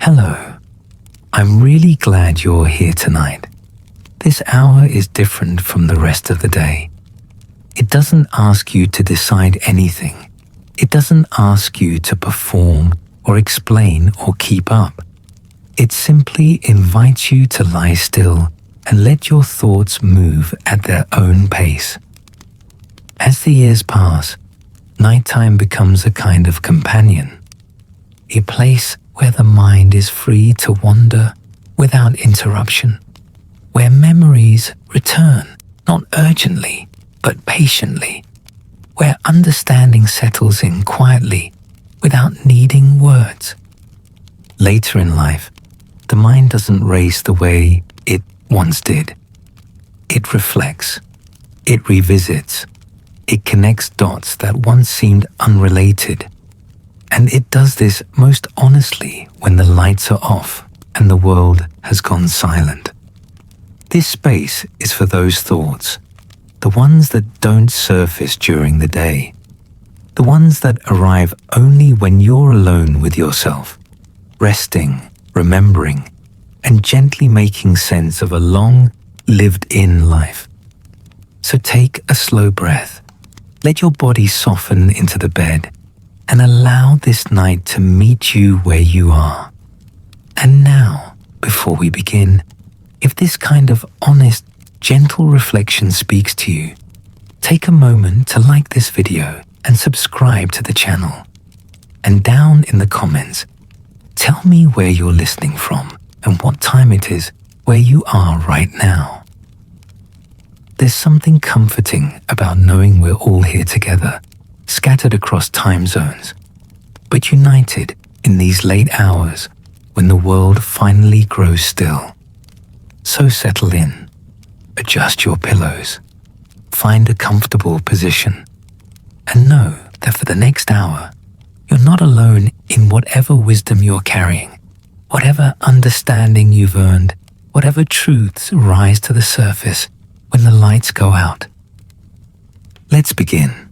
Hello. I'm really glad you're here tonight. This hour is different from the rest of the day. It doesn't ask you to decide anything. It doesn't ask you to perform or explain or keep up. It simply invites you to lie still and let your thoughts move at their own pace. As the years pass, nighttime becomes a kind of companion, a place where the mind is free to wander without interruption, where memories return, not urgently, but patiently, where understanding settles in quietly without needing words. Later in life, the mind doesn't race the way it once did. It reflects, it revisits, it connects dots that once seemed unrelated. And it does this most honestly when the lights are off and the world has gone silent. This space is for those thoughts, the ones that don't surface during the day, the ones that arrive only when you're alone with yourself, resting, remembering, and gently making sense of a long, lived-in life. So take a slow breath, let your body soften into the bed, and allow this night to meet you where you are. And now, before we begin, if this kind of honest, gentle reflection speaks to you, take a moment to like this video and subscribe to the channel. And down in the comments, tell me where you're listening from and what time it is where you are right now. There's something comforting about knowing we're all here together, scattered across time zones, but united in these late hours when the world finally grows still. So settle in, adjust your pillows, find a comfortable position, and know that for the next hour, you're not alone in whatever wisdom you're carrying, whatever understanding you've earned, whatever truths rise to the surface when the lights go out. Let's begin.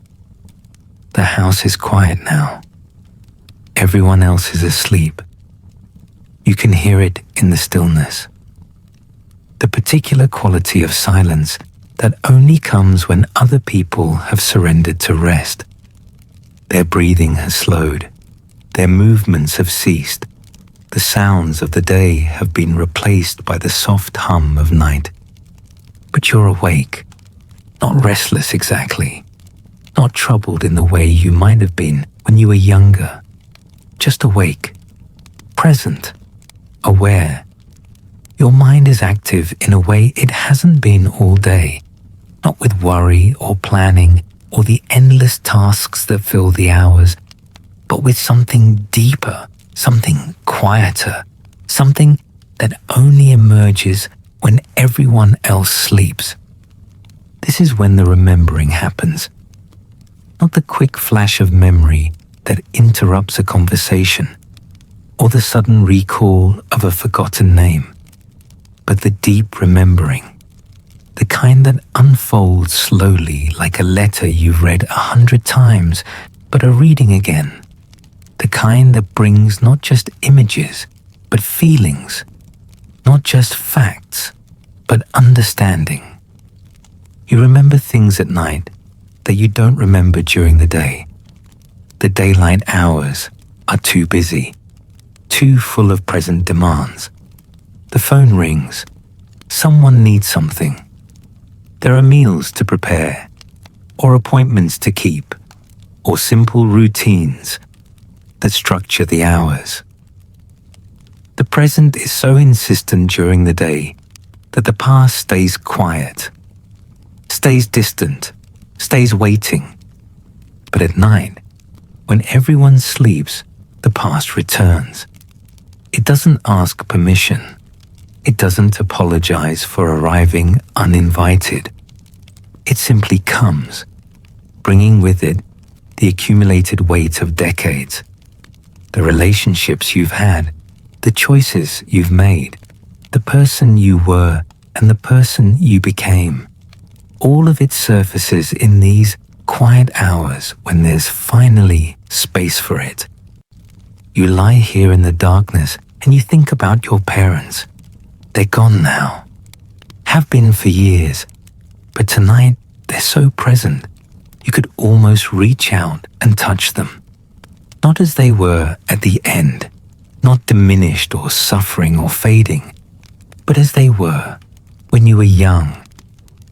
The house is quiet now. Everyone else is asleep. You can hear it in the stillness. The particular quality of silence that only comes when other people have surrendered to rest. Their breathing has slowed. Their movements have ceased. The sounds of the day have been replaced by the soft hum of night. But you're awake, not restless exactly, not troubled in the way you might have been when you were younger. Just awake, present, aware. Your mind is active in a way it hasn't been all day, not with worry or planning or the endless tasks that fill the hours, but with something deeper, something quieter, something that only emerges when everyone else sleeps. This is when the remembering happens. Not the quick flash of memory that interrupts a conversation, or the sudden recall of a forgotten name, but the deep remembering, the kind that unfolds slowly like a letter you've read 100 times but are reading again, the kind that brings not just images but feelings, not just facts but understanding. You remember things at night that you don't remember during the day. The daylight hours are too busy, too full of present demands. The phone rings. Someone needs something. There are meals to prepare, or appointments to keep, or simple routines that structure the hours. The present is so insistent during the day that the past stays quiet, stays distant, stays waiting. But at night, when everyone sleeps, the past returns. It doesn't ask permission. It doesn't apologize for arriving uninvited. It simply comes, bringing with it the accumulated weight of decades, the relationships you've had, the choices you've made, the person you were and the person you became. All of it surfaces in these quiet hours when there's finally space for it. You lie here in the darkness and you think about your parents. They're gone now. Have been for years. But tonight, they're so present. You could almost reach out and touch them. Not as they were at the end, not diminished or suffering or fading, but as they were when you were young,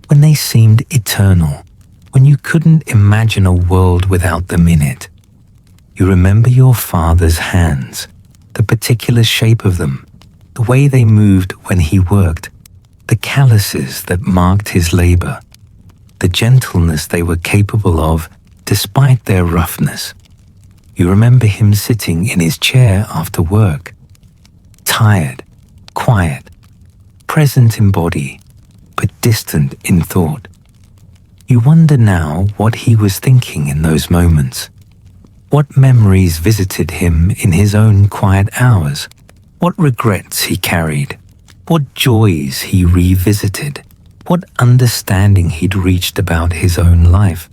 when they seemed eternal, when you couldn't imagine a world without them in it. You remember your father's hands, the particular shape of them, the way they moved when he worked, the calluses that marked his labor, the gentleness they were capable of despite their roughness. You remember him sitting in his chair after work, tired, quiet, present in body, but distant in thought. You wonder now what he was thinking in those moments. What memories visited him in his own quiet hours? What regrets he carried? What joys he revisited? What understanding he'd reached about his own life?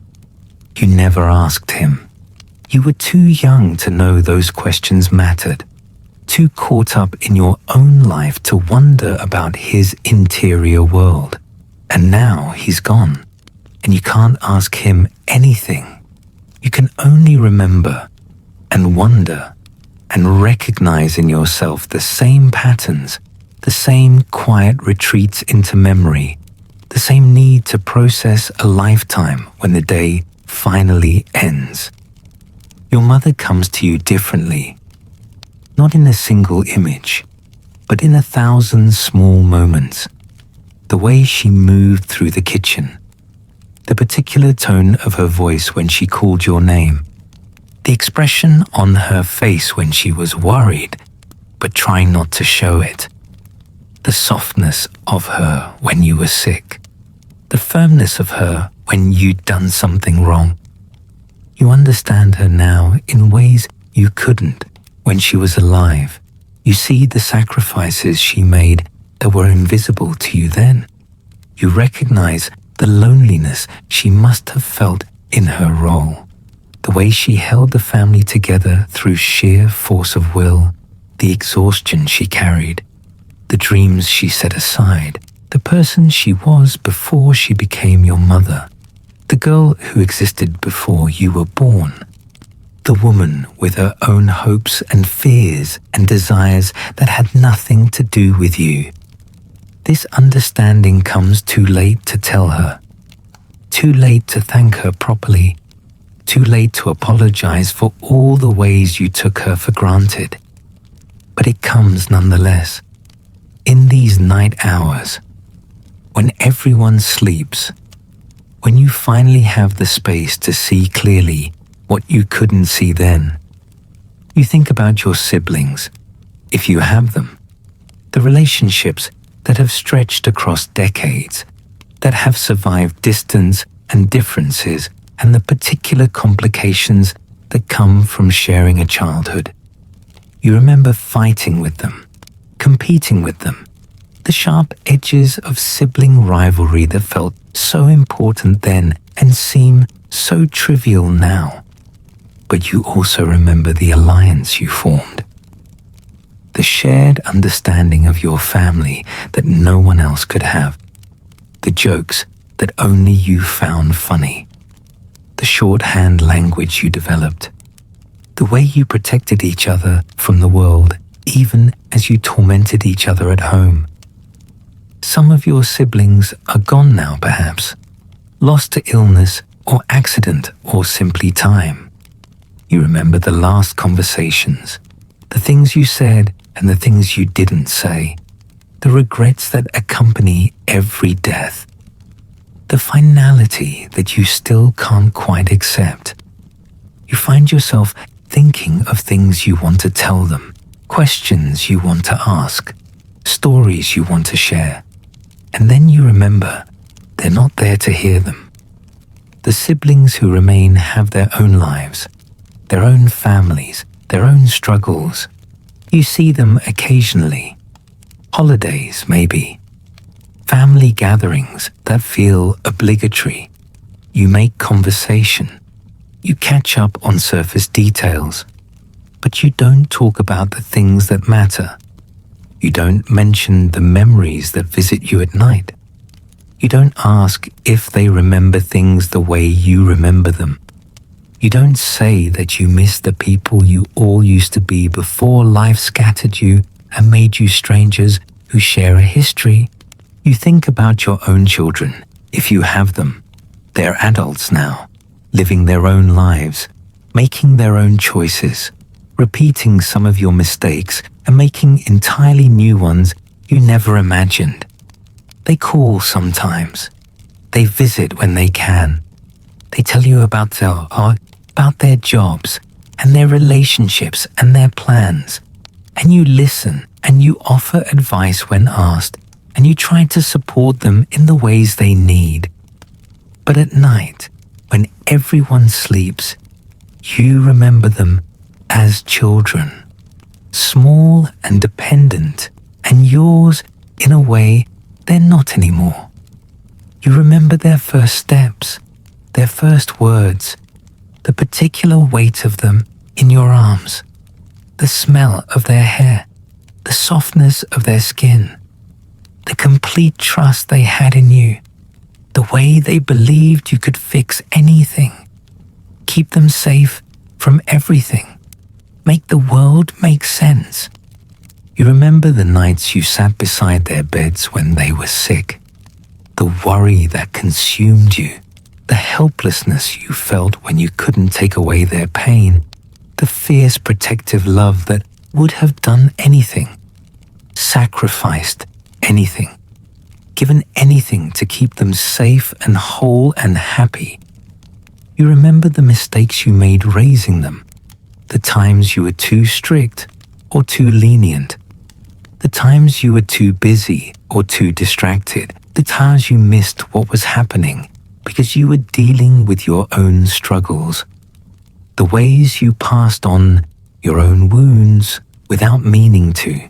You never asked him. You were too young to know those questions mattered, too caught up in your own life to wonder about his interior world. And now he's gone, and you can't ask him anything. You can only remember and wonder and recognize in yourself the same patterns, the same quiet retreats into memory, the same need to process a lifetime when the day finally ends. Your mother comes to you differently, not in a single image, but in 1,000 small moments. The way she moved through the kitchen, the particular tone of her voice when she called your name, the expression on her face when she was worried, but trying not to show it, the softness of her when you were sick, the firmness of her when you'd done something wrong. You understand her now in ways you couldn't when she was alive. You see the sacrifices she made that were invisible to you then. You recognize the loneliness she must have felt in her role, the way she held the family together through sheer force of will, the exhaustion she carried, the dreams she set aside, the person she was before she became your mother, the girl who existed before you were born, the woman with her own hopes and fears and desires that had nothing to do with you. This understanding comes too late to tell her, too late to thank her properly, too late to apologize for all the ways you took her for granted. But it comes nonetheless, in these night hours, when everyone sleeps, when you finally have the space to see clearly what you couldn't see then. You think about your siblings, if you have them, the relationships that have stretched across decades, that have survived distance and differences and the particular complications that come from sharing a childhood. You remember fighting with them, competing with them, the sharp edges of sibling rivalry that felt so important then and seem so trivial now. But you also remember the alliance you formed, the shared understanding of your family that no one else could have, the jokes that only you found funny, the shorthand language you developed, the way you protected each other from the world even as you tormented each other at home. Some of your siblings are gone now, perhaps, lost to illness or accident or simply time. You remember the last conversations, the things you said and the things you didn't say, the regrets that accompany every death, the finality that you still can't quite accept. You find yourself thinking of things you want to tell them, questions you want to ask, stories you want to share. And then you remember they're not there to hear them. The siblings who remain have their own lives, their own families, their own struggles. You see them occasionally. Holidays, maybe. Family gatherings that feel obligatory. You make conversation. You catch up on surface details. But you don't talk about the things that matter, You don't mention the memories that visit you at night. You don't ask if they remember things the way you remember them. You don't say that you miss the people you all used to be before life scattered you and made you strangers who share a history. You think about your own children, if you have them. They're adults now, living their own lives, making their own choices, repeating some of your mistakes and making entirely new ones you never imagined. They call sometimes. They visit when they can. They tell you about their jobs and their relationships and their plans. And you listen and you offer advice when asked, and you try to support them in the ways they need. But at night, when everyone sleeps, you remember them as children, small and dependent, and yours in a way they're not anymore. You remember their first steps, their first words, the particular weight of them in your arms, the smell of their hair, the softness of their skin, the complete trust they had in you, the way they believed you could fix anything, keep them safe from everything, make the world make sense. You remember the nights you sat beside their beds when they were sick, the worry that consumed you, the helplessness you felt when you couldn't take away their pain, the fierce protective love that would have done anything, sacrificed anything, given anything to keep them safe and whole and happy. You remember the mistakes you made raising them, the times you were too strict or too lenient, the times you were too busy or too distracted, the times you missed what was happening because you were dealing with your own struggles, the ways you passed on your own wounds without meaning to,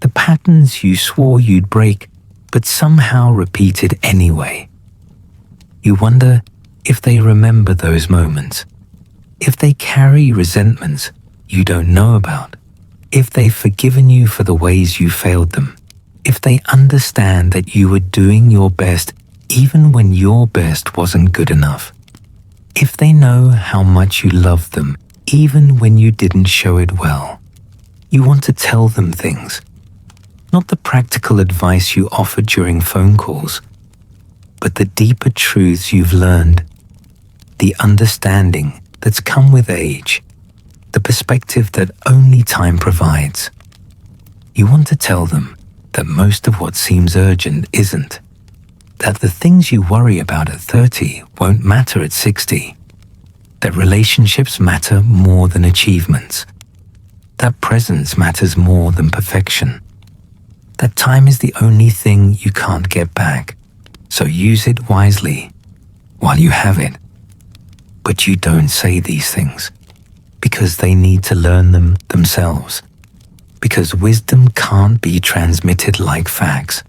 the patterns you swore you'd break but somehow repeated anyway. You wonder if they remember those moments, if they carry resentments you don't know about, if they've forgiven you for the ways you failed them, if they understand that you were doing your best even when your best wasn't good enough, if they know how much you loved them even when you didn't show it well. You want to tell them things, not the practical advice you offer during phone calls, but the deeper truths you've learned, the understanding that's come with age, the perspective that only time provides. You want to tell them that most of what seems urgent isn't, that the things you worry about at 30 won't matter at 60, that relationships matter more than achievements, that presence matters more than perfection, that time is the only thing you can't get back, so use it wisely while you have it. But you don't say these things because they need to learn them themselves, because wisdom can't be transmitted like facts,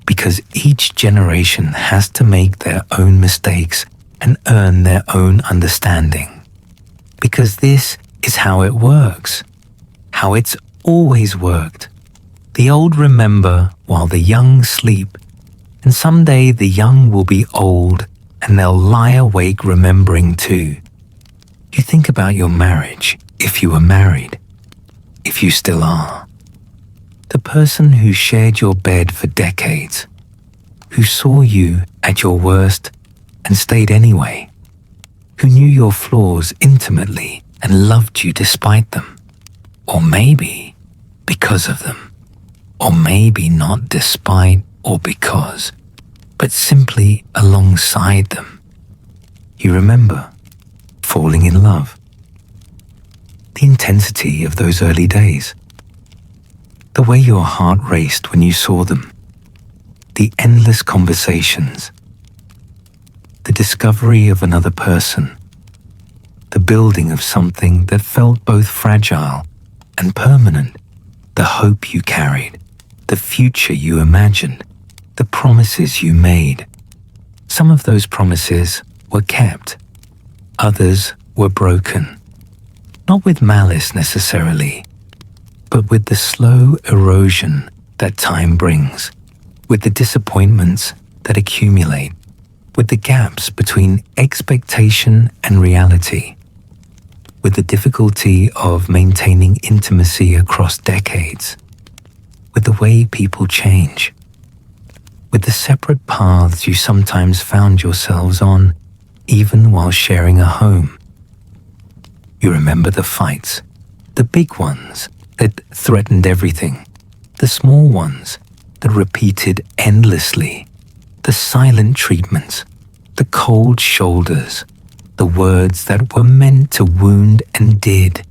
because each generation has to make their own mistakes and earn their own understanding, because this is how it works, how it's always worked. The old remember while the young sleep, and someday the young will be old and they'll lie awake remembering too. You think about your marriage, if you were married, if you still are. The person who shared your bed for decades, who saw you at your worst and stayed anyway, who knew your flaws intimately and loved you despite them, or maybe because of them, or maybe not despite or because, but simply alongside them. You remember falling in love, the intensity of those early days, the way your heart raced when you saw them, the endless conversations, the discovery of another person, the building of something that felt both fragile and permanent, the hope you carried, the future you imagined, the promises you made. Some of those promises were kept, others were broken, not with malice necessarily, but with the slow erosion that time brings, with the disappointments that accumulate, with the gaps between expectation and reality, with the difficulty of maintaining intimacy across decades, with the way people change, with the separate paths you sometimes found yourselves on, even while sharing a home. You remember the fights, the big ones that threatened everything, the small ones that repeated endlessly, the silent treatments, the cold shoulders, the words that were meant to wound and did,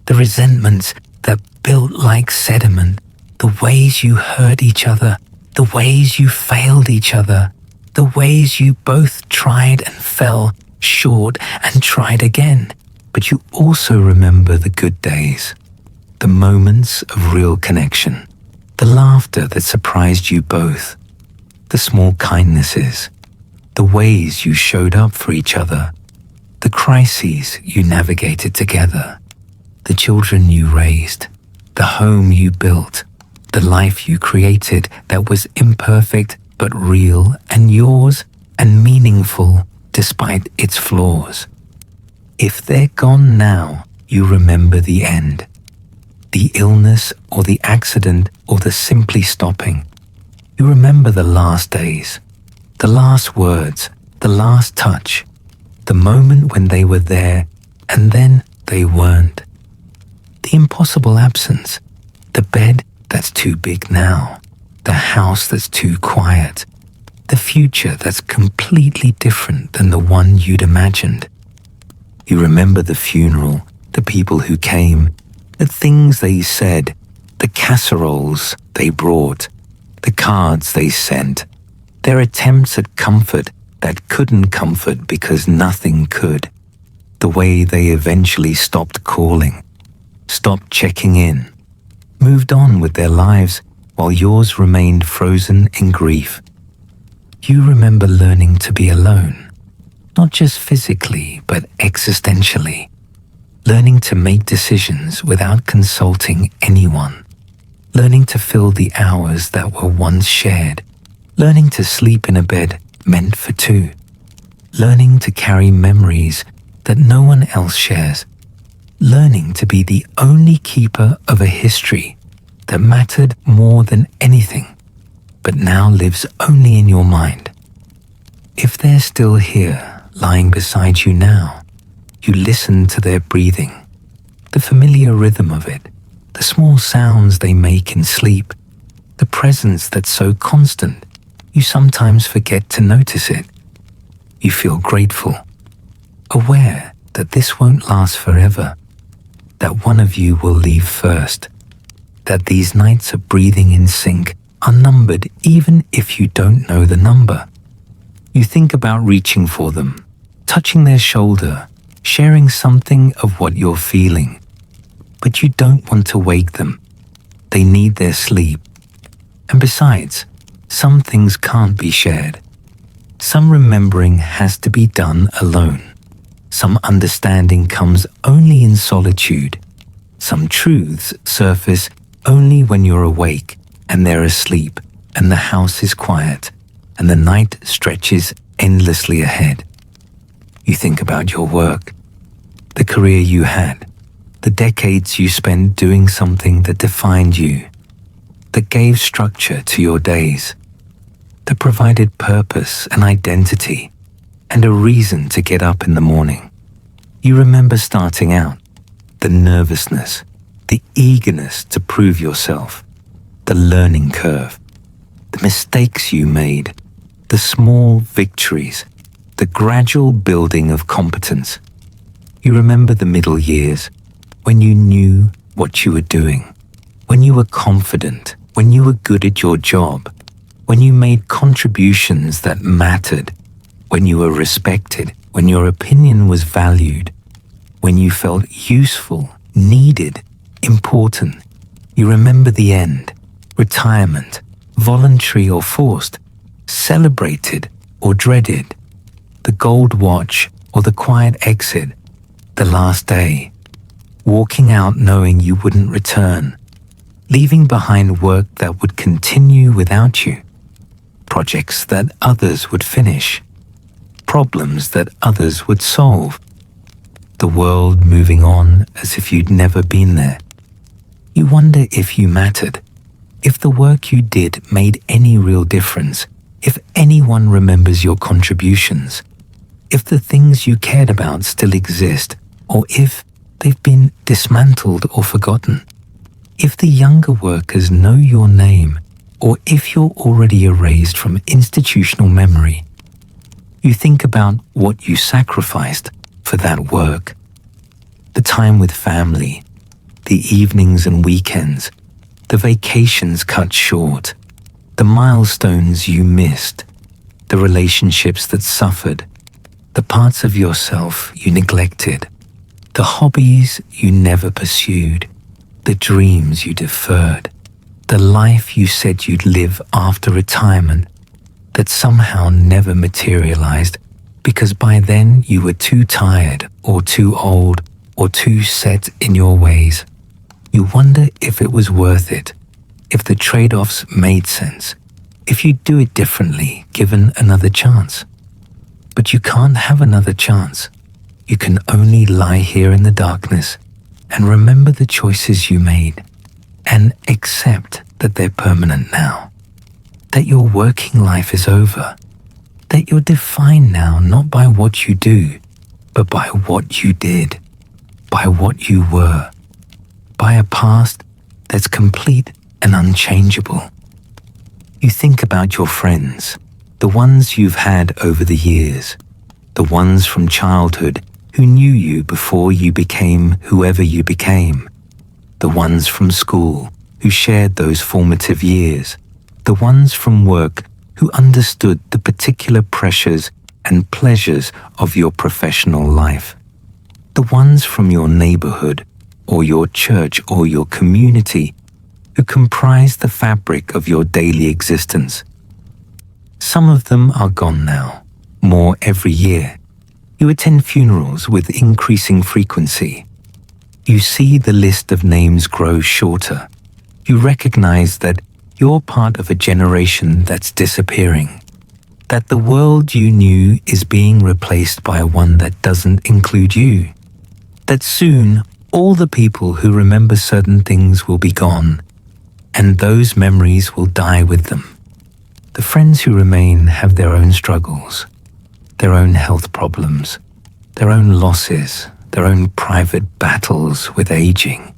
the resentments that built like sediment, the ways you hurt each other, the ways you failed each other, the ways you both tried and fell short and tried again. But you also remember the good days, the moments of real connection, the laughter that surprised you both, the small kindnesses, the ways you showed up for each other, the crises you navigated together, the children you raised, the home you built, the life you created that was imperfect but real and yours and meaningful despite its flaws. If they're gone now, you remember the end. The illness or the accident or the simply stopping. You remember the last days, the last words, the last touch, the moment when they were there and then they weren't. The impossible absence, the bed that's too big now, the house that's too quiet, the future that's completely different than the one you'd imagined. You remember the funeral, the people who came, the things they said, the casseroles they brought, the cards they sent, their attempts at comfort that couldn't comfort because nothing could, the way they eventually stopped calling, stopped checking in, moved on with their lives while yours remained frozen in grief. You remember learning to be alone. Not just physically, but existentially, learning to make decisions without consulting anyone, learning to fill the hours that were once shared, learning to sleep in a bed meant for two, learning to carry memories that no one else shares, learning to be the only keeper of a history that mattered more than anything, but now lives only in your mind. If they're still here, lying beside you now, you listen to their breathing, the familiar rhythm of it, the small sounds they make in sleep, the presence that's so constant you sometimes forget to notice it. You feel grateful, aware that this won't last forever, that one of you will leave first, that these nights of breathing in sync are numbered even if you don't know the number. You think about reaching for them, touching their shoulder, sharing something of what you're feeling. But you don't want to wake them. They need their sleep. And besides, some things can't be shared. Some remembering has to be done alone. Some understanding comes only in solitude. Some truths surface only when you're awake and they're asleep and the house is quiet and the night stretches endlessly ahead. You think about your work, the career you had, the decades you spent doing something that defined you, that gave structure to your days, that provided purpose and identity and a reason to get up in the morning. You remember starting out, the nervousness, the eagerness to prove yourself, the learning curve, the mistakes you made, the small victories, the gradual building of competence. You remember the middle years, when you knew what you were doing, when you were confident, when you were good at your job, when you made contributions that mattered, when you were respected, when your opinion was valued, when you felt useful, needed, important. You remember the end, retirement, voluntary or forced, celebrated or dreaded, the gold watch or the quiet exit, the last day, walking out knowing you wouldn't return, leaving behind work that would continue without you, projects that others would finish, problems that others would solve, the world moving on as if you'd never been there. You wonder if you mattered, if the work you did made any real difference, if anyone remembers your contributions, if the things you cared about still exist, or if they've been dismantled or forgotten, if the younger workers know your name, or if you're already erased from institutional memory. You think about what you sacrificed for that work. The time with family, the evenings and weekends, the vacations cut short, the milestones you missed, the relationships that suffered, the parts of yourself you neglected, the hobbies you never pursued, the dreams you deferred, the life you said you'd live after retirement that somehow never materialized because by then you were too tired or too old or too set in your ways. You wonder if it was worth it, if the trade-offs made sense, if you'd do it differently given another chance. But you can't have another chance. You can only lie here in the darkness and remember the choices you made and accept that they're permanent now, that your working life is over, that you're defined now not by what you do, but by what you did, by what you were, by a past that's complete and unchangeable. You think about your friends, the ones you've had over the years, the ones from childhood who knew you before you became whoever you became, the ones from school who shared those formative years, the ones from work who understood the particular pressures and pleasures of your professional life, the ones from your neighborhood or your church or your community who comprise the fabric of your daily existence. Some of them are gone now, more every year. You attend funerals with increasing frequency. You see the list of names grow shorter. You recognize that you're part of a generation that's disappearing, that the world you knew is being replaced by one that doesn't include you, that soon all the people who remember certain things will be gone, and those memories will die with them. The friends who remain have their own struggles, their own health problems, their own losses, their own private battles with aging.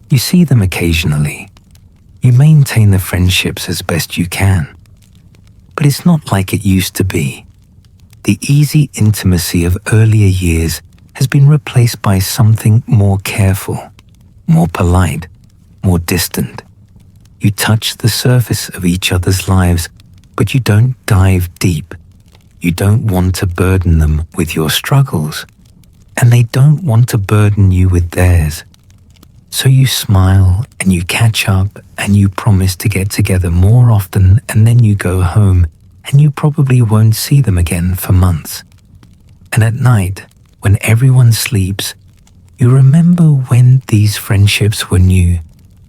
You see them occasionally. You maintain the friendships as best you can. But it's not like it used to be. The easy intimacy of earlier years has been replaced by something more careful, more polite, more distant. You touch the surface of each other's lives, but you don't dive deep. You don't want to burden them with your struggles, and they don't want to burden you with theirs. So you smile and you catch up and you promise to get together more often, and then you go home and you probably won't see them again for months. And at night, when everyone sleeps, you remember when these friendships were new,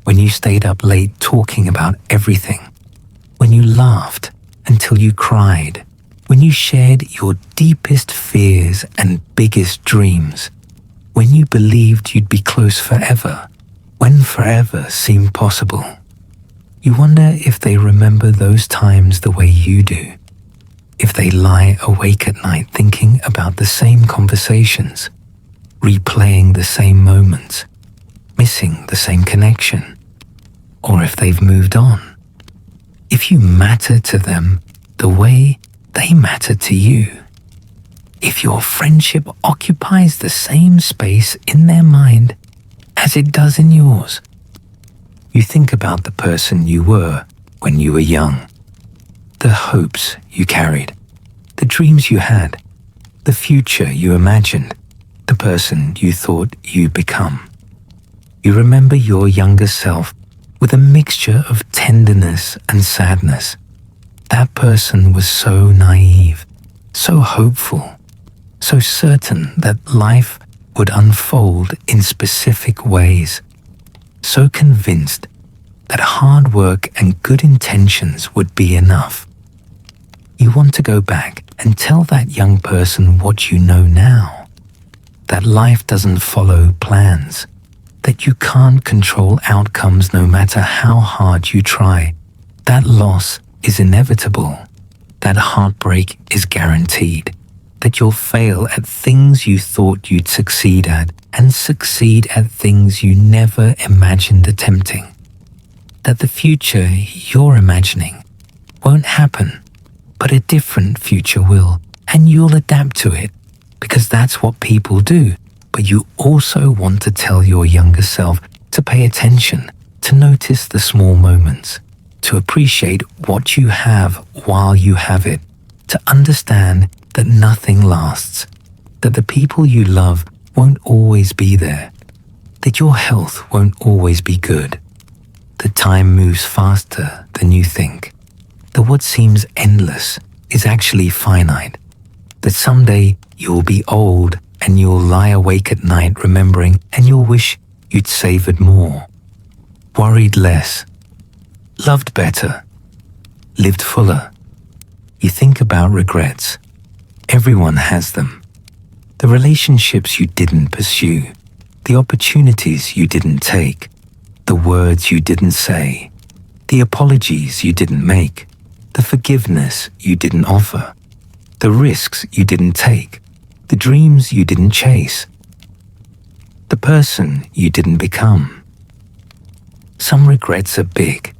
when you stayed up late talking about everything, when you laughed until you cried, when you shared your deepest fears and biggest dreams, when you believed you'd be close forever, when forever seemed possible. You wonder if they remember those times the way you do, if they lie awake at night thinking about the same conversations, replaying the same moments, missing the same connection, or if they've moved on. If you matter to them the way they matter to you, if your friendship occupies the same space in their mind as it does in yours. You think about the person you were when you were young, the hopes you carried, the dreams you had, the future you imagined, the person you thought you'd become. You remember your younger self with a mixture of tenderness and sadness. That person was so naive, so hopeful, so certain that life would unfold in specific ways, so convinced that hard work and good intentions would be enough. You want to go back and tell that young person what you know now, that life doesn't follow plans, that you can't control outcomes no matter how hard you try, that loss is inevitable, that heartbreak is guaranteed, that you'll fail at things you thought you'd succeed at and succeed at things you never imagined attempting, that the future you're imagining won't happen, but a different future will, and you'll adapt to it, because that's what people do. But you also want to tell your younger self to pay attention, to notice the small moments, to appreciate what you have while you have it, to understand that nothing lasts, that the people you love won't always be there, that your health won't always be good, that time moves faster than you think, that what seems endless is actually finite, that someday you'll be old and you'll lie awake at night remembering, and you'll wish you'd savored more, worried less, loved better, lived fuller. You think about regrets. Everyone has them. The relationships you didn't pursue, the opportunities you didn't take, the words you didn't say, the apologies you didn't make, the forgiveness you didn't offer, the risks you didn't take, the dreams you didn't chase, the person you didn't become. Some regrets are big,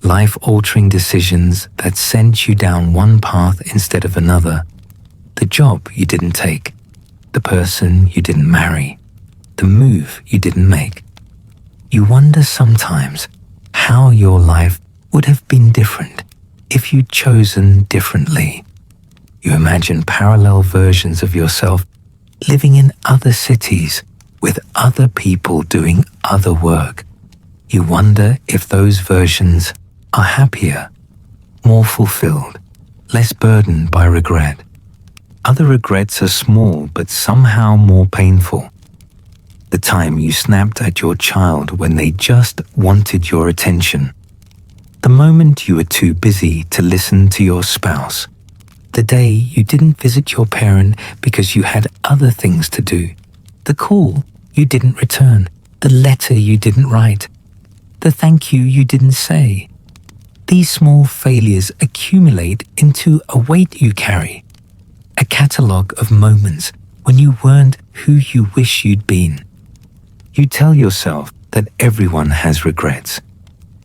life-altering decisions that sent you down one path instead of another, the job you didn't take, the person you didn't marry, the move you didn't make. You wonder sometimes how your life would have been different if you'd chosen differently. You imagine parallel versions of yourself living in other cities with other people doing other work. You wonder if those versions are happier, more fulfilled, less burdened by regret. Other regrets are small but somehow more painful. The time you snapped at your child when they just wanted your attention. The moment you were too busy to listen to your spouse. The day you didn't visit your parent because you had other things to do. The call you didn't return. The letter you didn't write. The thank you didn't say. These small failures accumulate into a weight you carry. A catalogue of moments when you weren't who you wish you'd been. You tell yourself that everyone has regrets,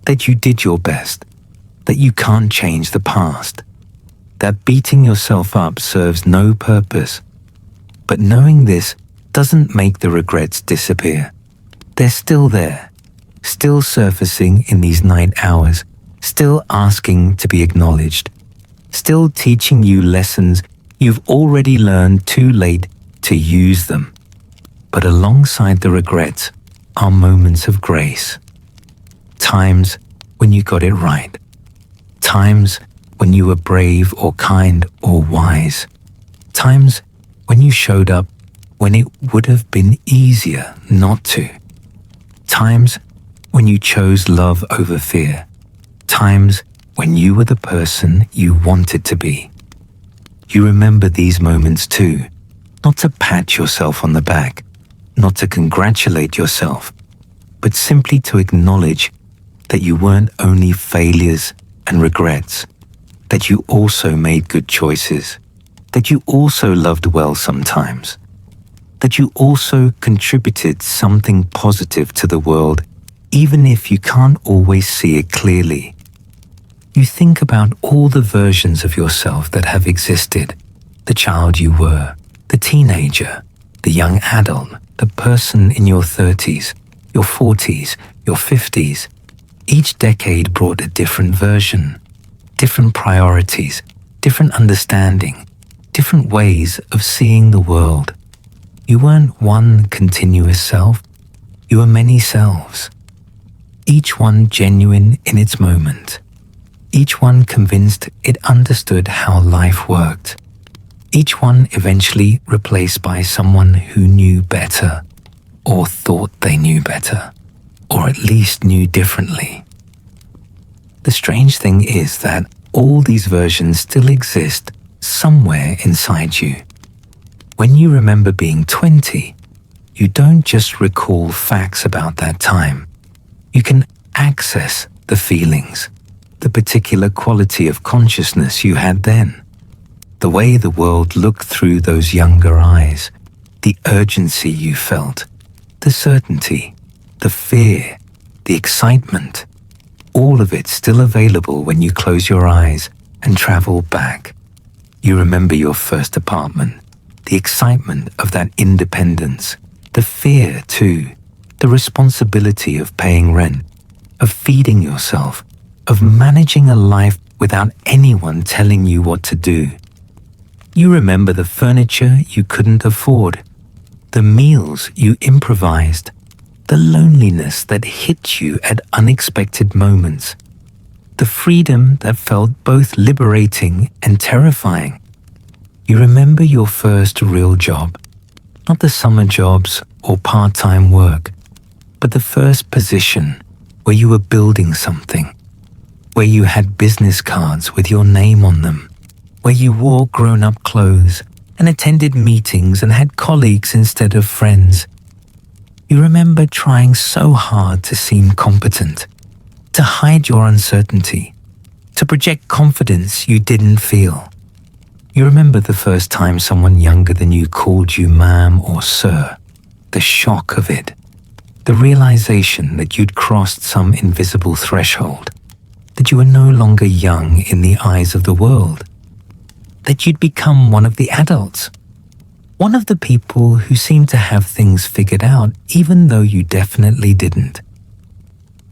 that you did your best, that you can't change the past, that beating yourself up serves no purpose. But knowing this doesn't make the regrets disappear. They're still there, still surfacing in these night hours, still asking to be acknowledged, still teaching you lessons you've already learned too late to use them. But alongside the regrets are moments of grace. Times when you got it right. Times when you were brave or kind or wise. Times when you showed up when it would have been easier not to. Times when you chose love over fear. Times when you were the person you wanted to be. You remember these moments too, not to pat yourself on the back, not to congratulate yourself, but simply to acknowledge that you weren't only failures and regrets, that you also made good choices, that you also loved well sometimes, that you also contributed something positive to the world, even if you can't always see it clearly. You think about all the versions of yourself that have existed, the child you were, the teenager, the young adult, the person in your 30s, your 40s, your 50s. Each decade brought a different version, different priorities, different understanding, different ways of seeing the world. You weren't one continuous self, you were many selves. Each one genuine in its moment. Each one convinced it understood how life worked. Each one eventually replaced by someone who knew better, or thought they knew better, or at least knew differently. The strange thing is that all these versions still exist somewhere inside you. When you remember being 20, you don't just recall facts about that time. You can access the feelings, the particular quality of consciousness you had then, the way the world looked through those younger eyes, the urgency you felt, the certainty, the fear, the excitement, all of it still available when you close your eyes and travel back. You remember your first apartment, the excitement of that independence, the fear too, the responsibility of paying rent, of feeding yourself, of managing a life without anyone telling you what to do. You remember the furniture you couldn't afford, the meals you improvised, the loneliness that hit you at unexpected moments, the freedom that felt both liberating and terrifying. You remember your first real job, not the summer jobs or part-time work, but the first position where you were building something, where you had business cards with your name on them, where you wore grown-up clothes and attended meetings and had colleagues instead of friends. You remember trying so hard to seem competent, to hide your uncertainty, to project confidence you didn't feel. You remember the first time someone younger than you called you ma'am or sir, the shock of it, the realization that you'd crossed some invisible threshold, that you were no longer young in the eyes of the world, that you'd become one of the adults, one of the people who seemed to have things figured out even though you definitely didn't.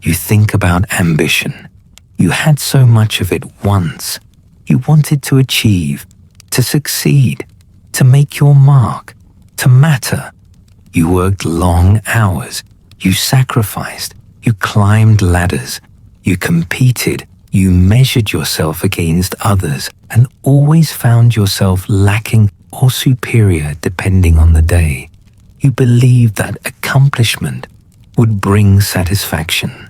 You think about ambition. You had so much of it once. You wanted to achieve, to succeed, to make your mark, to matter. You worked long hours. You sacrificed. You climbed ladders. You competed. You measured yourself against others and always found yourself lacking or superior depending on the day. You believed that accomplishment would bring satisfaction,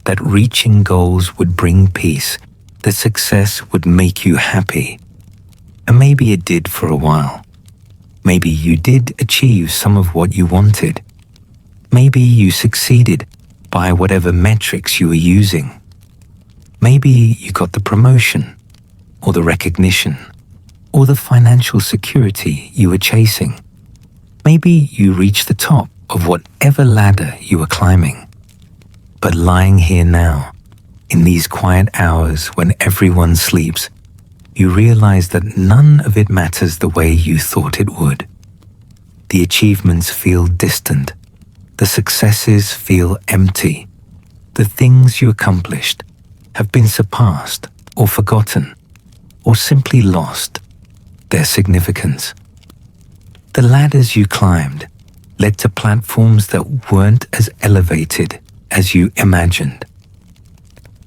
that reaching goals would bring peace, that success would make you happy. And maybe it did for a while. Maybe you did achieve some of what you wanted. Maybe you succeeded by whatever metrics you were using. Maybe you got the promotion, or the recognition, or the financial security you were chasing. Maybe you reached the top of whatever ladder you were climbing. But lying here now, in these quiet hours when everyone sleeps, you realize that none of it matters the way you thought it would. The achievements feel distant. The successes feel empty. The things you accomplished have been surpassed or forgotten or simply lost their significance. The ladders you climbed led to platforms that weren't as elevated as you imagined.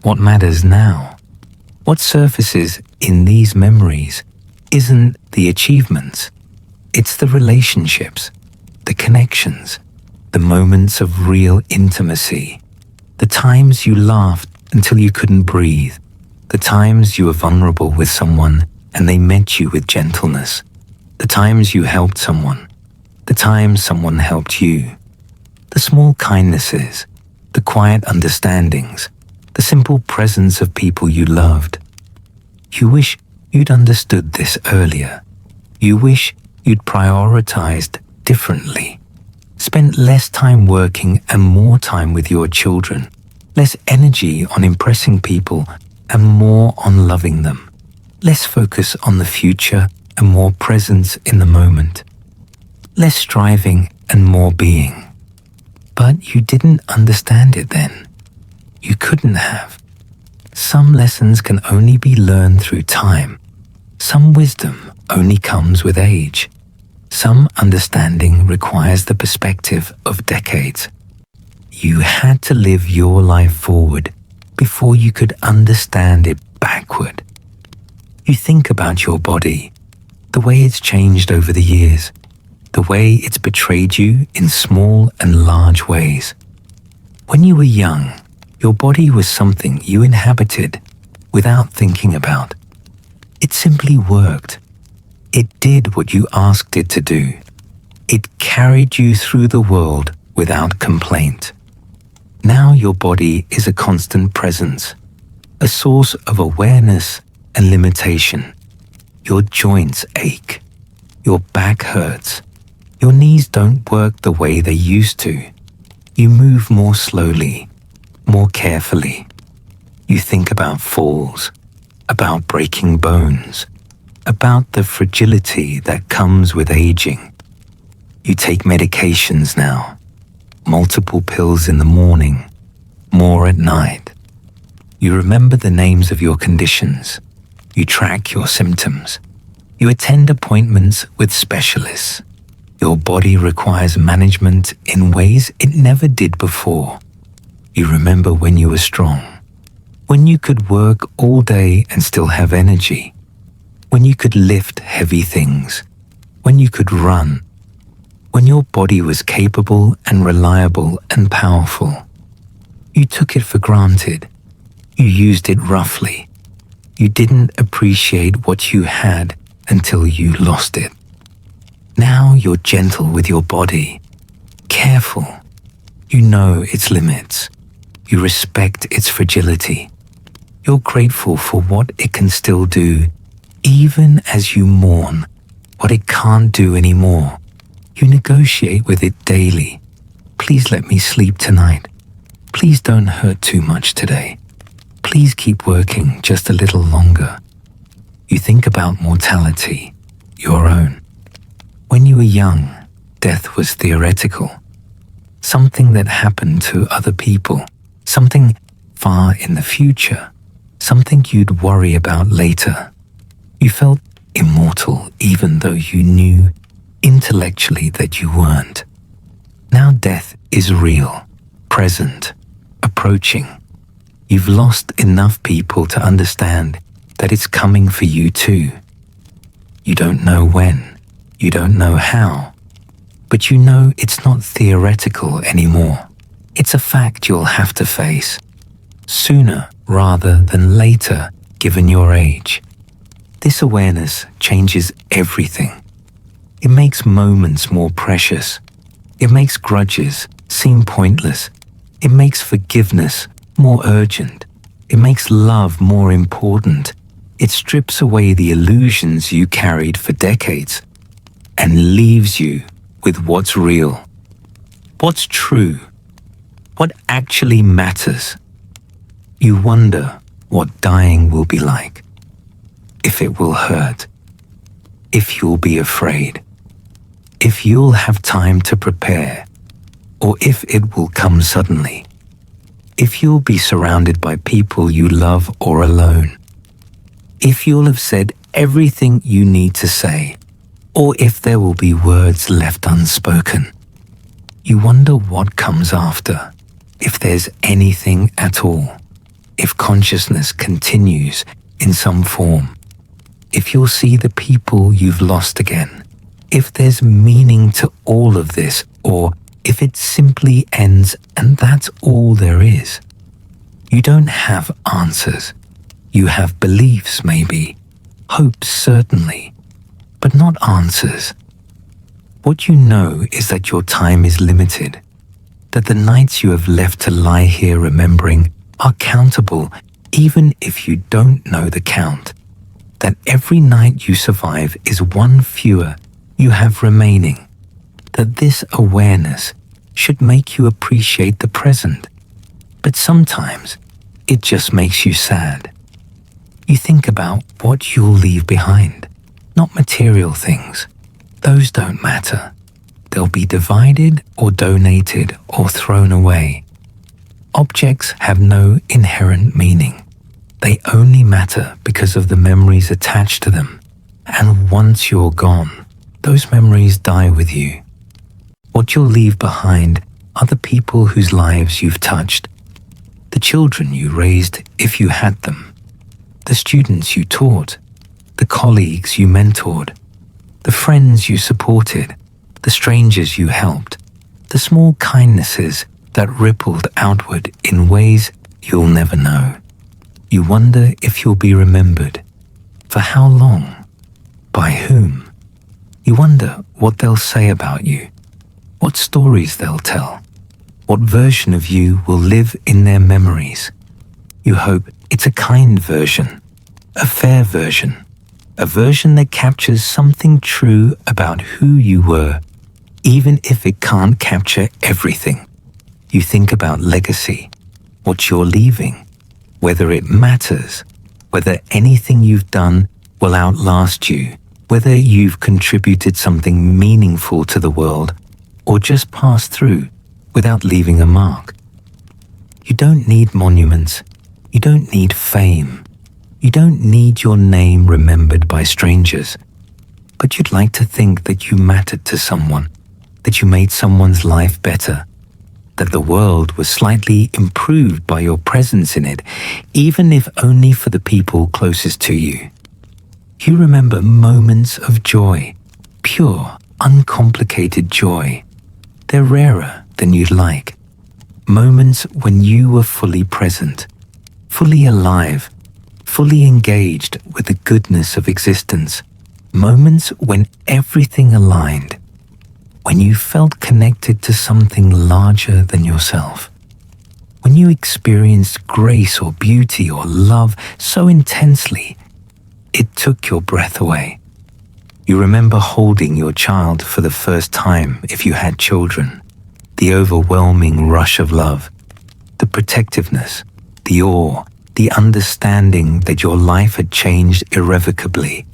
What matters now, what surfaces in these memories, isn't the achievements. It's the relationships, the connections, the moments of real intimacy, the times you laughed until you couldn't breathe, the times you were vulnerable with someone and they met you with gentleness, the times you helped someone, the times someone helped you, the small kindnesses, the quiet understandings, the simple presence of people you loved. You wish you'd understood this earlier. You wish you'd prioritized differently, spent less time working and more time with your children, less energy on impressing people and more on loving them, less focus on the future and more presence in the moment, less striving and more being. But you didn't understand it then. You couldn't have. Some lessons can only be learned through time. Some wisdom only comes with age. Some understanding requires the perspective of decades. You had to live your life forward before you could understand it backward. You think about your body, the way it's changed over the years, the way it's betrayed you in small and large ways. When you were young, Your body was something you inhabited without thinking about. It simply worked. It did what you asked it to do. It carried you through the world without complaint. Now your body is a constant presence, a source of awareness and limitation. Your joints ache. Your back hurts. Your knees don't work the way they used to. You move more slowly, more carefully. You think about falls, about breaking bones, about the fragility that comes with aging. You take medications now, multiple pills in the morning, more at night. You remember the names of your conditions. You track your symptoms. You attend appointments with specialists. Your body requires management in ways it never did before. You remember when you were strong, when you could work all day and still have energy, when you could lift heavy things, when you could run, when your body was capable and reliable and powerful. You took it for granted. You used it roughly. You didn't appreciate what you had until you lost it. Now you're gentle with your body, careful. You know its limits. You respect its fragility. You're grateful for what it can still do, even as you mourn what it can't do anymore. You negotiate with it daily. Please let me sleep tonight. Please don't hurt too much today. Please keep working just a little longer. You think about mortality, your own. When you were young, death was theoretical. Something that happened to other people, something far in the future, something you'd worry about later. You felt immortal even though you knew intellectually that you weren't. Now death is real, present, approaching. You've lost enough people to understand that it's coming for you too. You don't know when. You don't know how, but you know it's not theoretical anymore. It's a fact you'll have to face, sooner rather than later, given your age. This awareness changes everything. It makes moments more precious. It makes grudges seem pointless. It makes forgiveness more urgent. It makes love more important. It strips away the illusions you carried for decades and leaves you with what's real, what's true, what actually matters. You wonder what dying will be like, if it will hurt, if you'll be afraid, if you'll have time to prepare, or if it will come suddenly, if you'll be surrounded by people you love or alone, if you'll have said everything you need to say, or if there will be words left unspoken. You wonder what comes after, if there's anything at all, if consciousness continues in some form, if you'll see the people you've lost again, if there's meaning to all of this, or if it simply ends and that's all there is. You don't have answers. You have beliefs maybe, hopes certainly, but not answers. What you know is that your time is limited, that the nights you have left to lie here remembering are countable even if you don't know the count, that every night you survive is one fewer you have remaining, that this awareness should make you appreciate the present, but sometimes it just makes you sad. You think about what you'll leave behind. Not material things. Those don't matter. They'll be divided or donated or thrown away. Objects have no inherent meaning. They only matter because of the memories attached to them. And once you're gone, those memories die with you. What you'll leave behind are the people whose lives you've touched, the children you raised if you had them, the students you taught, the colleagues you mentored, the friends you supported, the strangers you helped, the small kindnesses that rippled outward in ways You'll never know. You wonder if you'll be remembered. For how long? By whom? You wonder what they'll say about you, what stories they'll tell, what version of you will live in their memories. You hope it's a kind version, a fair version, a version that captures something true about who you were, even if it can't capture everything. You think about legacy, what you're leaving, whether it matters, whether anything you've done will outlast you, whether you've contributed something meaningful to the world or just passed through without leaving a mark. You don't need monuments. You don't need fame. You don't need your name remembered by strangers. But you'd like to think that you mattered to someone, that you made someone's life better, that the world was slightly improved by your presence in it, even if only for the people closest to you. You remember moments of joy, pure, uncomplicated joy. They're rarer than you'd like. Moments when you were fully present, fully alive, fully engaged with the goodness of existence. Moments when everything aligned, when you felt connected to something larger than yourself. When you experienced grace or beauty or love so intensely, it took your breath away. You remember holding your child for the first time if you had children, the overwhelming rush of love, the protectiveness, the awe, the understanding that your life had changed irrevocably,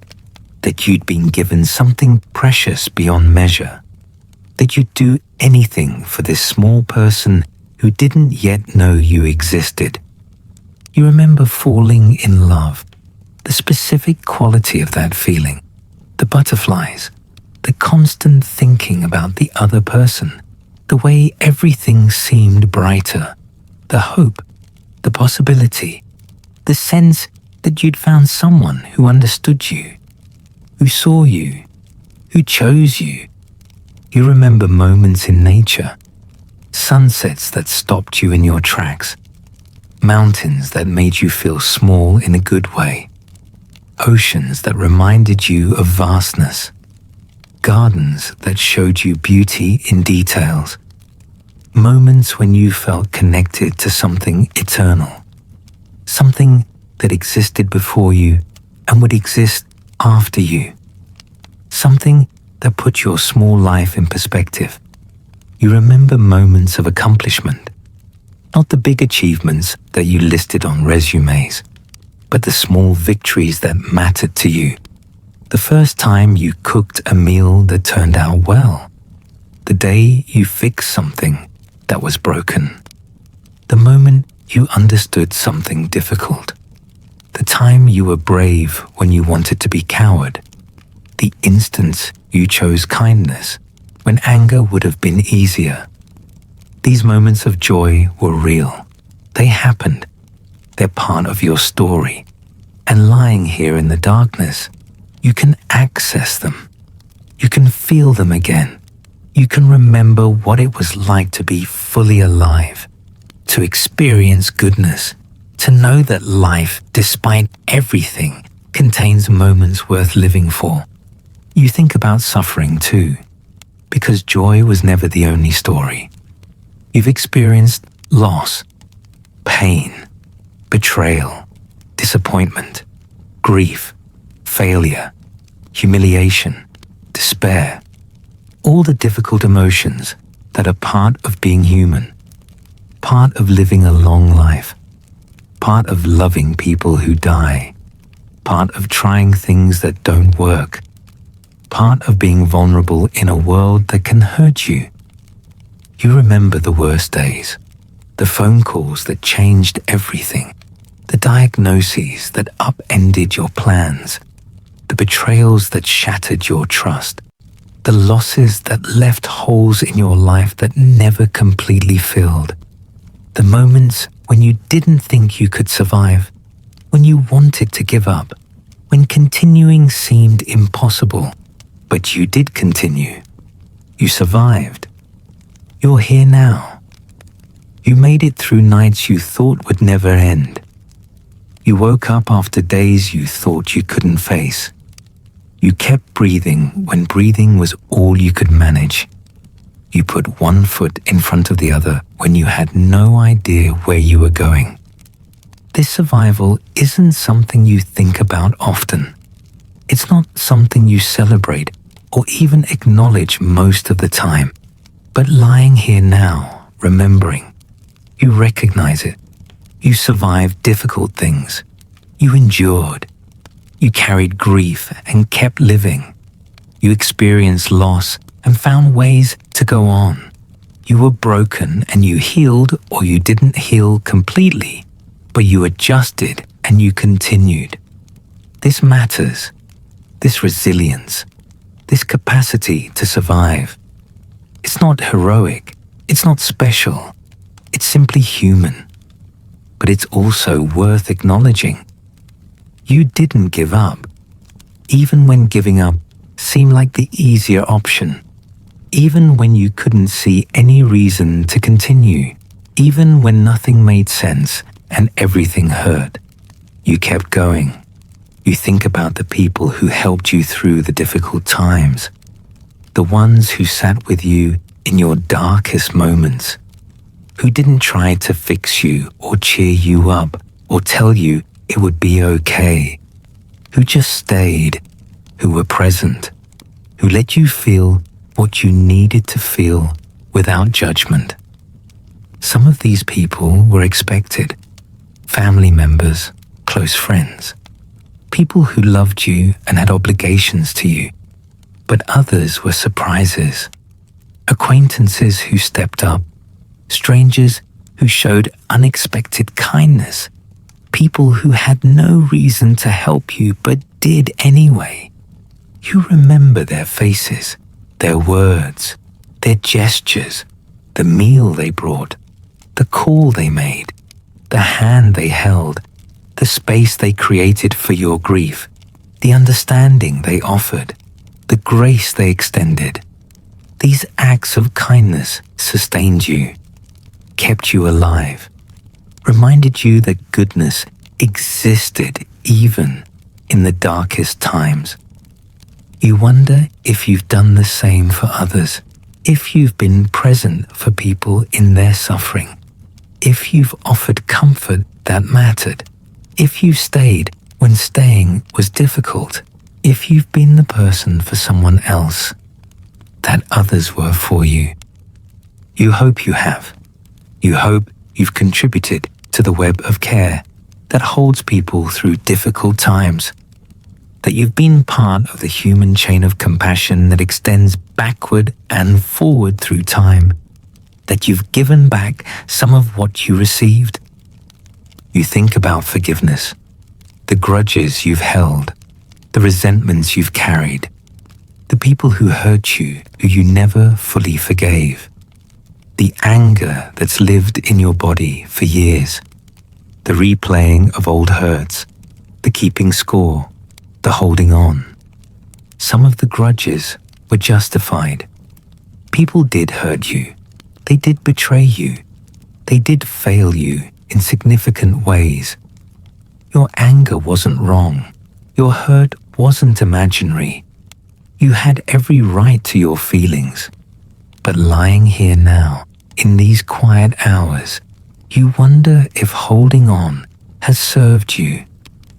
that you'd been given something precious beyond measure, that you'd do anything for this small person who didn't yet know you existed. You remember falling in love, the specific quality of that feeling, the butterflies, the constant thinking about the other person, the way everything seemed brighter, the hope, the possibility, the sense that you'd found someone who understood you, who saw you, who chose you. You remember moments in nature, sunsets that stopped you in your tracks, mountains that made you feel small in a good way, oceans that reminded you of vastness, gardens that showed you beauty in details, moments when you felt connected to something eternal, something that existed before you and would exist after you, something that put your small life in perspective. You remember moments of accomplishment, not the big achievements that you listed on resumes, but the small victories that mattered to you. The first time you cooked a meal that turned out well, the day you fixed something that was broken, the moment you understood something difficult, the time you were brave when you wanted to be coward, the instance you chose kindness when anger would have been easier. These moments of joy were real. They happened. They're part of your story. And lying here in the darkness, you can access them. You can feel them again. You can remember what it was like to be fully alive, to experience goodness, to know that life, despite everything, contains moments worth living for. You think about suffering too, because joy was never the only story. You've experienced loss, pain, betrayal, disappointment, grief, failure, humiliation, despair, all the difficult emotions that are part of being human, part of living a long life, part of loving people who die, part of trying things that don't work, part of being vulnerable in a world that can hurt you. You remember the worst days, the phone calls that changed everything, the diagnoses that upended your plans, the betrayals that shattered your trust, the losses that left holes in your life that never completely filled, the moments when you didn't think you could survive, when you wanted to give up, when continuing seemed impossible, but you did continue. You survived. You're here now. You made it through nights you thought would never end. You woke up after days you thought you couldn't face. You kept breathing when breathing was all you could manage. You put one foot in front of the other when you had no idea where you were going. This survival isn't something you think about often. It's not something you celebrate or even acknowledge most of the time. But lying here now, remembering, you recognize it. You survived difficult things. You endured. You carried grief and kept living. You experienced loss and found ways to go on. You were broken and you healed, or you didn't heal completely, but you adjusted and you continued. This matters. This resilience. This capacity to survive. It's not heroic. It's not special. It's simply human. But it's also worth acknowledging. You didn't give up, even when giving up seemed like the easier option, even when you couldn't see any reason to continue, even when nothing made sense and everything hurt. You kept going. You think about the people who helped you through the difficult times, the ones who sat with you in your darkest moments, who didn't try to fix you or cheer you up or tell you it would be okay, who just stayed, who were present, who let you feel what you needed to feel without judgment. Some of these people were expected, family members, close friends, people who loved you and had obligations to you, but others were surprises, acquaintances who stepped up, strangers who showed unexpected kindness, people who had no reason to help you but did anyway. You remember their faces, their words, their gestures, the meal they brought, the call they made, the hand they held, the space they created for your grief, the understanding they offered, the grace they extended. These acts of kindness sustained you, kept you alive, reminded you that goodness existed even in the darkest times. You wonder if you've done the same for others, if you've been present for people in their suffering, if you've offered comfort that mattered, if you stayed when staying was difficult, if you've been the person for someone else that others were for you. You hope you have. You hope you've contributed to the web of care that holds people through difficult times, that you've been part of the human chain of compassion that extends backward and forward through time, that you've given back some of what you received. You think about forgiveness, the grudges you've held, the resentments you've carried, the people who hurt you who you never fully forgave, the anger that's lived in your body for years, the replaying of old hurts, the keeping score, the holding on. Some of the grudges were justified. People did hurt you. They did betray you. They did fail you in significant ways. Your anger wasn't wrong. Your hurt wasn't imaginary. You had every right to your feelings. But lying here now, in these quiet hours, you wonder if holding on has served you,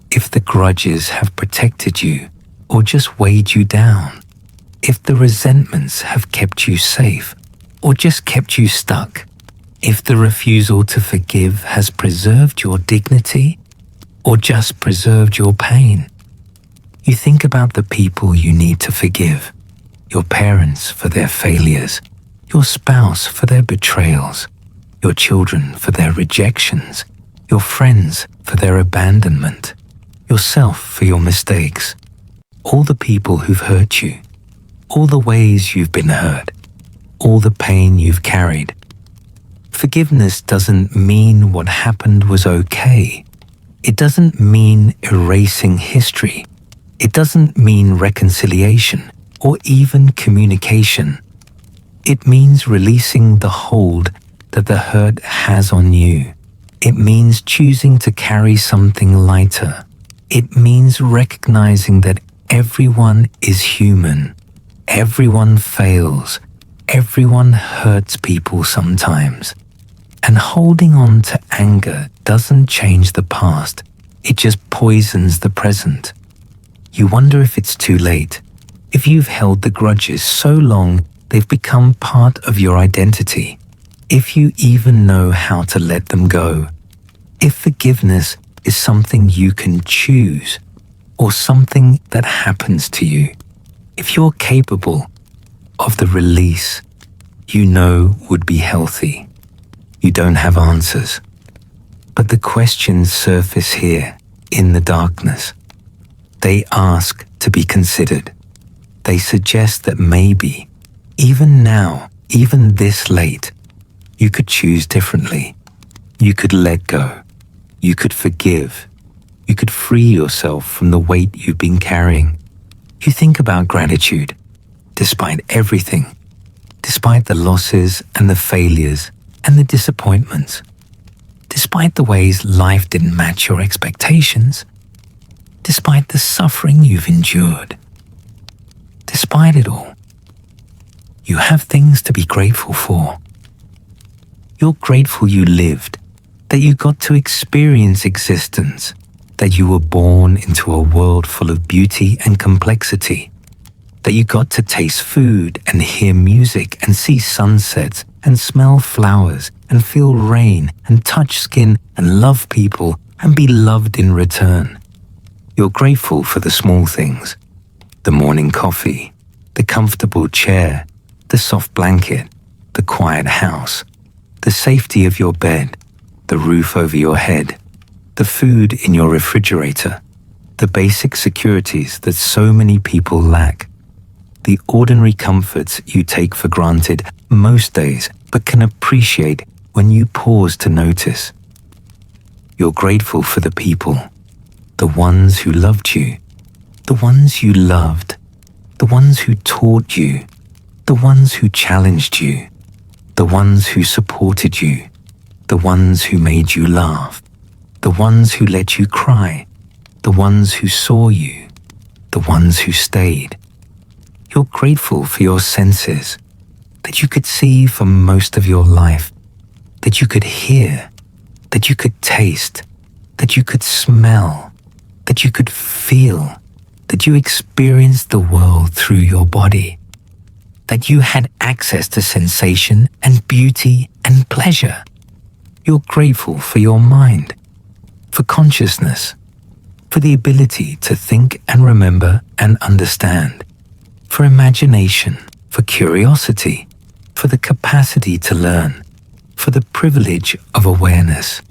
if the grudges have protected you or just weighed you down, if the resentments have kept you safe or just kept you stuck, if the refusal to forgive has preserved your dignity or just preserved your pain. You think about the people you need to forgive, your parents for their failures, your spouse for their betrayals, your children for their rejections, your friends for their abandonment, yourself for your mistakes, all the people who've hurt you, all the ways you've been hurt, all the pain you've carried. Forgiveness doesn't mean what happened was okay. It doesn't mean erasing history. It doesn't mean reconciliation or even communication. It means releasing the hold that the hurt has on you. It means choosing to carry something lighter. It means recognizing that everyone is human. Everyone fails. Everyone hurts people sometimes. And holding on to anger doesn't change the past. It just poisons the present. You wonder if it's too late. If you've held the grudges so long, they've become part of your identity. If you even know how to let them go. If forgiveness is something you can choose, or something that happens to you. If you're capable of the release you know would be healthy. You don't have answers. But the questions surface here, in the darkness. They ask to be considered. They suggest that maybe, even now, even this late, you could choose differently. You could let go. You could forgive. You could free yourself from the weight you've been carrying. You think about gratitude, despite everything, despite the losses and the failures and the disappointments, despite the ways life didn't match your expectations, despite the suffering you've endured. Despite it all, you have things to be grateful for. You're grateful you lived, that you got to experience existence, that you were born into a world full of beauty and complexity, that you got to taste food and hear music and see sunsets and smell flowers and feel rain and touch skin and love people and be loved in return. You're grateful for the small things, the morning coffee, the comfortable chair, the soft blanket, the quiet house, the safety of your bed, the roof over your head, the food in your refrigerator, the basic securities that so many people lack, the ordinary comforts you take for granted most days but can appreciate when you pause to notice. You're grateful for the people, the ones who loved you, the ones you loved, the ones who taught you, the ones who challenged you, the ones who supported you, the ones who made you laugh, the ones who let you cry, the ones who saw you, the ones who stayed. You're grateful for your senses, that you could see for most of your life, that you could hear, that you could taste, that you could smell, that you could feel, that you experienced the world through your body, that you had access to sensation and beauty and pleasure. You're grateful for your mind, for consciousness, for the ability to think and remember and understand, for imagination, for curiosity, for the capacity to learn, for the privilege of awareness,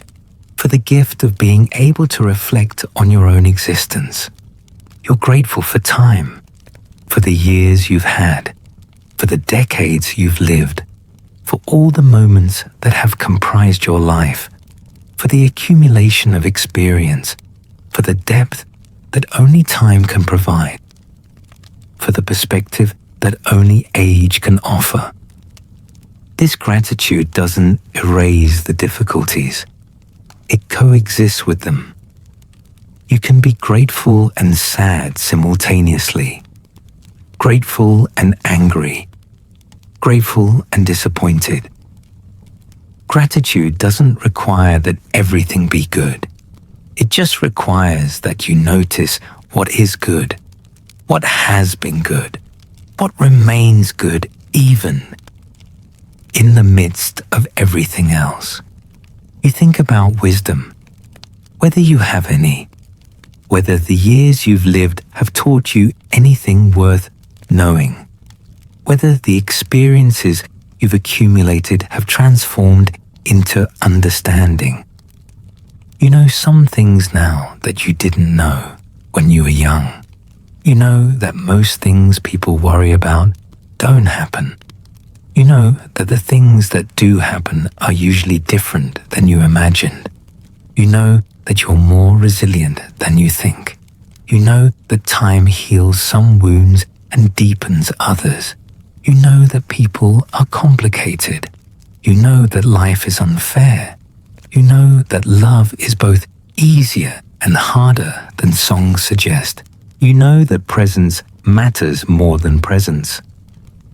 for the gift of being able to reflect on your own existence. You're grateful for time, for the years you've had, for the decades you've lived, for all the moments that have comprised your life, for the accumulation of experience, for the depth that only time can provide, for the perspective that only age can offer. This gratitude doesn't erase the difficulties. It coexists with them. You can be grateful and sad simultaneously, grateful and angry, grateful and disappointed. Gratitude doesn't require that everything be good. It just requires that you notice what is good, what has been good, what remains good even in the midst of everything else. You think about wisdom, whether you have any, whether the years you've lived have taught you anything worth knowing, whether the experiences you've accumulated have transformed into understanding. You know some things now that you didn't know when you were young. You know that most things people worry about don't happen. You know that the things that do happen are usually different than you imagined. You know that you're more resilient than you think. You know that time heals some wounds and deepens others. You know that people are complicated. You know that life is unfair. You know that love is both easier and harder than songs suggest. You know that presence matters more than presence,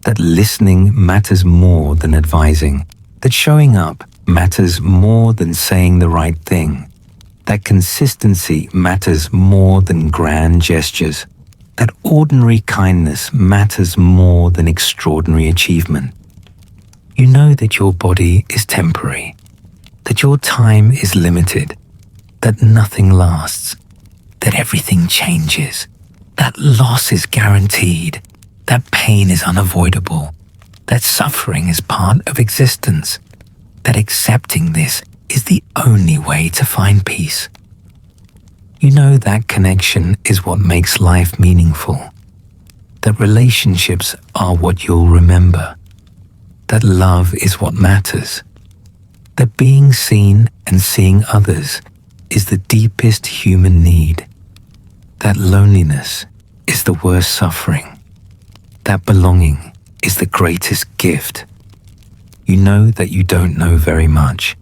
that listening matters more than advising, that showing up matters more than saying the right thing, that consistency matters more than grand gestures, that ordinary kindness matters more than extraordinary achievement. You know that your body is temporary, that your time is limited, that nothing lasts, that everything changes, that loss is guaranteed, that pain is unavoidable, that suffering is part of existence, that accepting this is the only way to find peace. You know that connection is what makes life meaningful, that relationships are what you'll remember, that love is what matters, that being seen and seeing others is the deepest human need, that loneliness is the worst suffering, that belonging is the greatest gift. You know that you don't know very much,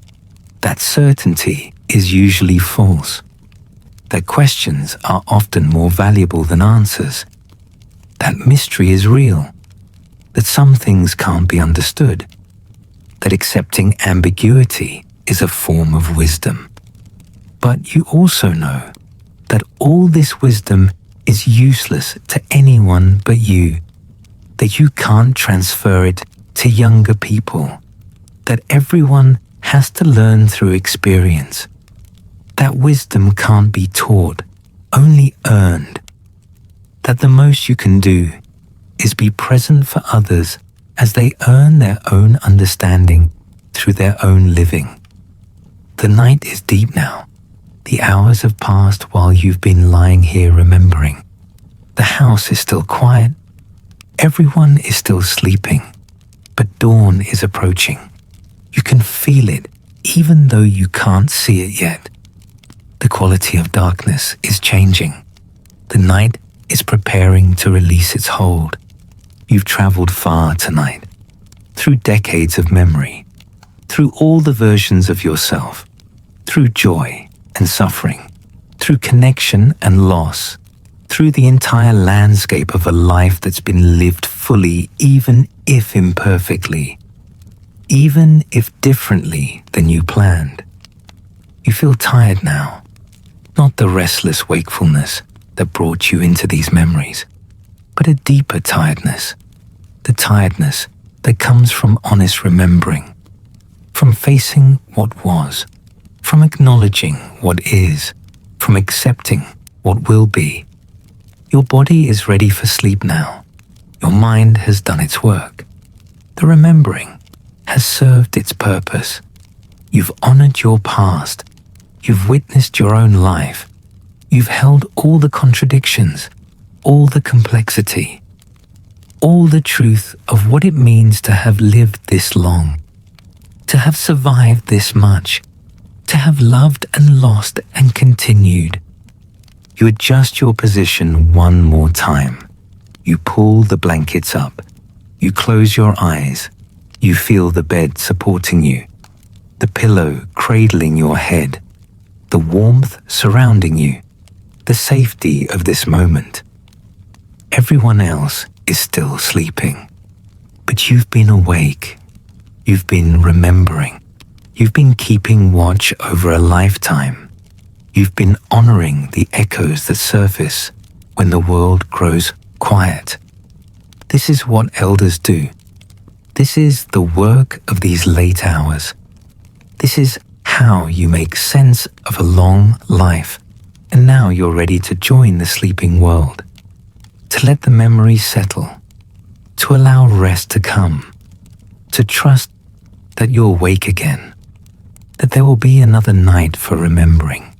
that certainty is usually false, that questions are often more valuable than answers, that mystery is real, that some things can't be understood, that accepting ambiguity is a form of wisdom. But you also know that all this wisdom is useless to anyone but you, that you can't transfer it to younger people, that everyone has to learn through experience, that wisdom can't be taught, only earned, that the most you can do is be present for others as they earn their own understanding through their own living. The night is deep now. The hours have passed while you've been lying here remembering. The house is still quiet. Everyone is still sleeping, but dawn is approaching. You can feel it even though you can't see it yet. The quality of darkness is changing. The night is preparing to release its hold. You've traveled far tonight, through decades of memory, through all the versions of yourself, through joy and suffering, through connection and loss, through the entire landscape of a life that's been lived fully, even if imperfectly, even if differently than you planned. You feel tired now, not the restless wakefulness that brought you into these memories, but a deeper tiredness, the tiredness that comes from honest remembering, from facing what was, from acknowledging what is, from accepting what will be. Your body is ready for sleep now. Your mind has done its work. The remembering has served its purpose. You've honored your past. You've witnessed your own life. You've held all the contradictions, all the complexity, all the truth of what it means to have lived this long, to have survived this much, to have loved and lost and continued. You adjust your position one more time. You pull the blankets up. You close your eyes. You feel the bed supporting you, the pillow cradling your head, the warmth surrounding you, the safety of this moment. Everyone else is still sleeping, but you've been awake. You've been remembering. You've been keeping watch over a lifetime. You've been honoring the echoes that surface when the world grows quiet. This is what elders do. This is the work of these late hours. This is how you make sense of a long life, and now you're ready to join the sleeping world, to let the memories settle, to allow rest to come, to trust that you'll wake again, that there will be another night for remembering,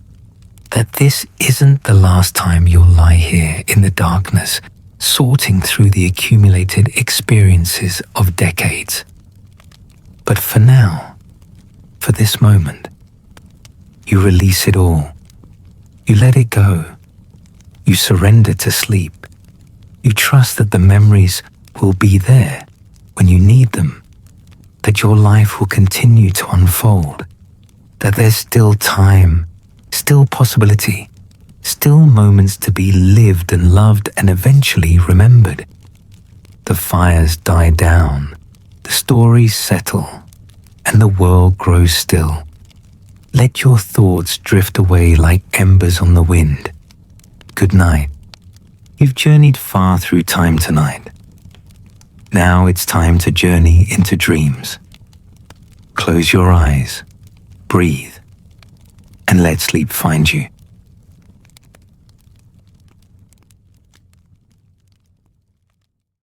that this isn't the last time you'll lie here in the darkness, sorting through the accumulated experiences of decades. But for now, for this moment, you release it all. You let it go. You surrender to sleep. You trust that the memories will be there when you need them. that your life will continue to unfold, that there's still time, still possibility, still moments to be lived and loved and eventually remembered. The fires die down, the stories settle, and the world grows still. Let your thoughts drift away like embers on the wind. Good night. You've journeyed far through time tonight. Now it's time to journey into dreams. Close your eyes, breathe, and let sleep find you.